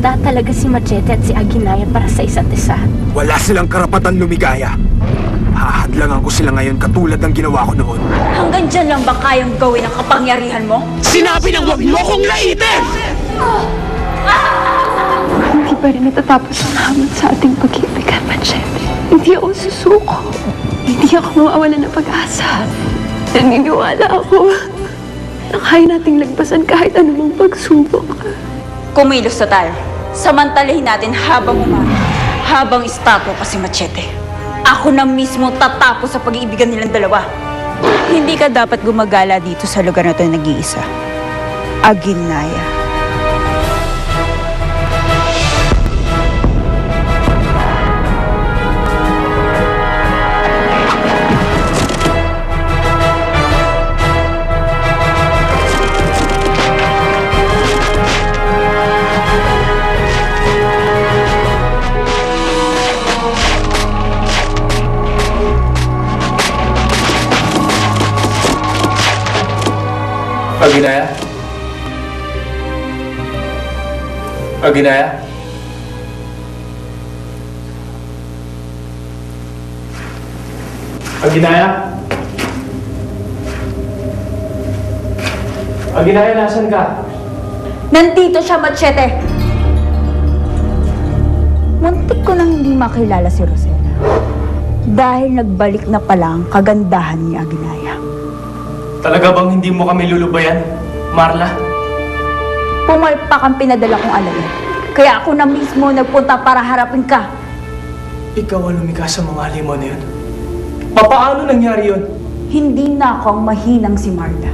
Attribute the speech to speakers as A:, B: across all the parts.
A: handa talaga si Machete at si Aguinaldo para sa isa't isa.
B: Wala silang karapatan lumigaya. Hahadlangan ko sila ngayon katulad ng ginawa ko noon.
C: Hanggang dyan lang ba kayang gawin ang kapangyarihan mo?
B: Sinabi nang huwag mo kong laitin!
D: Hindi pa rin natatapos ang hamon sa ating pag-ibig, Machete. Hindi ako susuko. Hindi ako mawawalan ng pag-asa. Naniniwala ako na kaya nating lagpasan kahit anumang pagsubok.
C: Kumilos na tayo. Samantalahin natin habang habang istapo pa si Machete. Ako na mismo tatapos sa pag-iibigan nilang dalawa. Hindi ka dapat gumagala dito sa lugar na ito nag-iisa. Aguinaldo.
E: Aguinaldo? Aguinaldo? Aguinaldo? Aguinaldo, nasan ka?
C: Nandito siya, Machete! Muntik ko nang hindi makilala si Rosella. Dahil nagbalik na pala ang kagandahan ni Aguinaldo.
E: Talaga bang hindi mo kami lulubayan, Marla?
C: Pumalpak ang pinadala kong alamin. Kaya ako na mismo nagpunta para harapin ka.
E: Ikaw ang lumikas sa mga limon na yun. Paano nangyari yun?
C: Hindi na ako ang mahinang si Marla.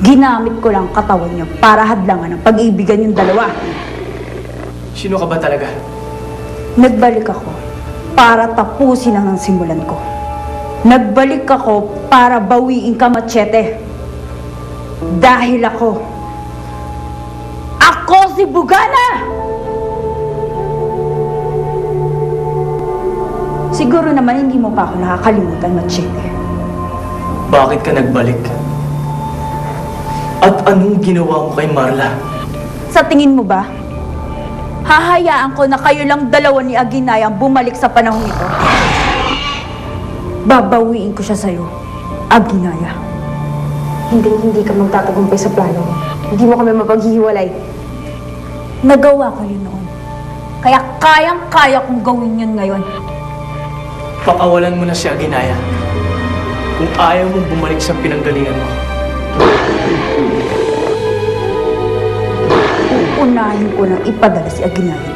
C: Ginamit ko lang katawan niya para hadlangan ang pag-iibigan yung dalawa.
E: Sino ka ba talaga?
C: Nagbalik ako para tapusin ang simulan ko. Nagbalik ako para bawiin ka, Machete. Dahil ako si Bugana! Siguro naman hindi mo pa ako nakakalimutan, Machete.
E: Bakit ka nagbalik? At anong ginawa mo kay Marla?
C: Sa tingin mo ba, hahayaan ko na kayo lang dalawa ni Aguinaldo ang bumalik sa panahong ito? Babawiin ko siya sa'yo, Aguinaldo.
D: Hindi ka magtatagumpay sa plano mo. Hindi mo kami mapaghihiwalay.
C: Nagawa ko yun noon. Kaya kayang-kaya kong gawin yun ngayon.
E: Pakawalan mo na si Aguinaldo. Kung ayaw mong bumalik sa pinanggalingan mo.
C: Uunahin ko nang ipadala si Aguinaldo.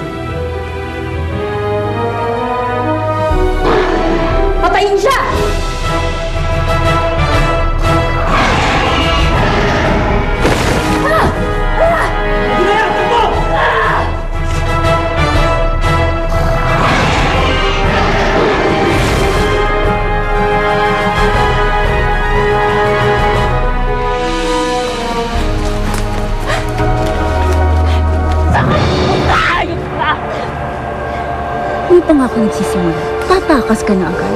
C: Patayin siya! Hindi pa nga ako nagsisimula. Tatakas ka na agad.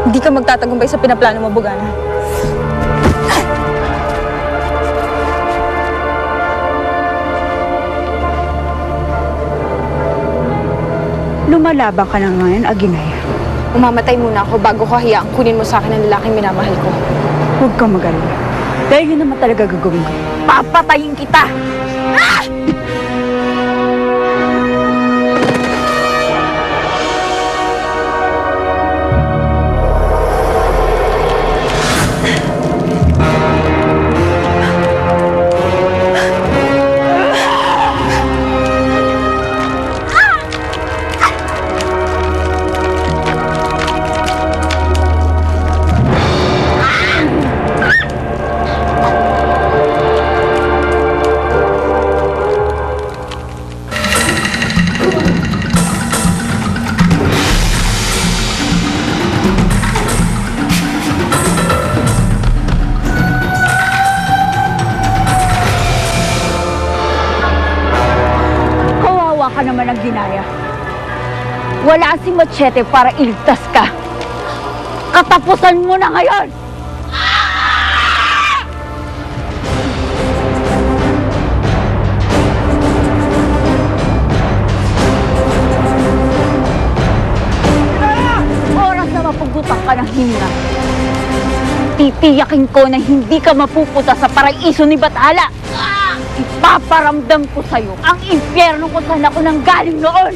C: Hindi ka magtatagumpay sa pinaplano mo, Bugana. Lumalaban ka na ngayon, Aguinaldo.
D: Umamatay muna ako bago ko hayaan kunin mo sa akin ang lalaking minamahal ko.
C: Huwag kang mag-alala. Dahil yun naman talaga gagawin ko. Papatayin kita! Ah! ka naman ang ginaya. Wala si Machete para iligtas ka. Katapusan mo na ngayon! titiyakin ko na hindi ka mapupunta sa paraiso ni Bathala. Ipaparamdam ko sa'yo ang impyerno kung saan ako nanggaling noon.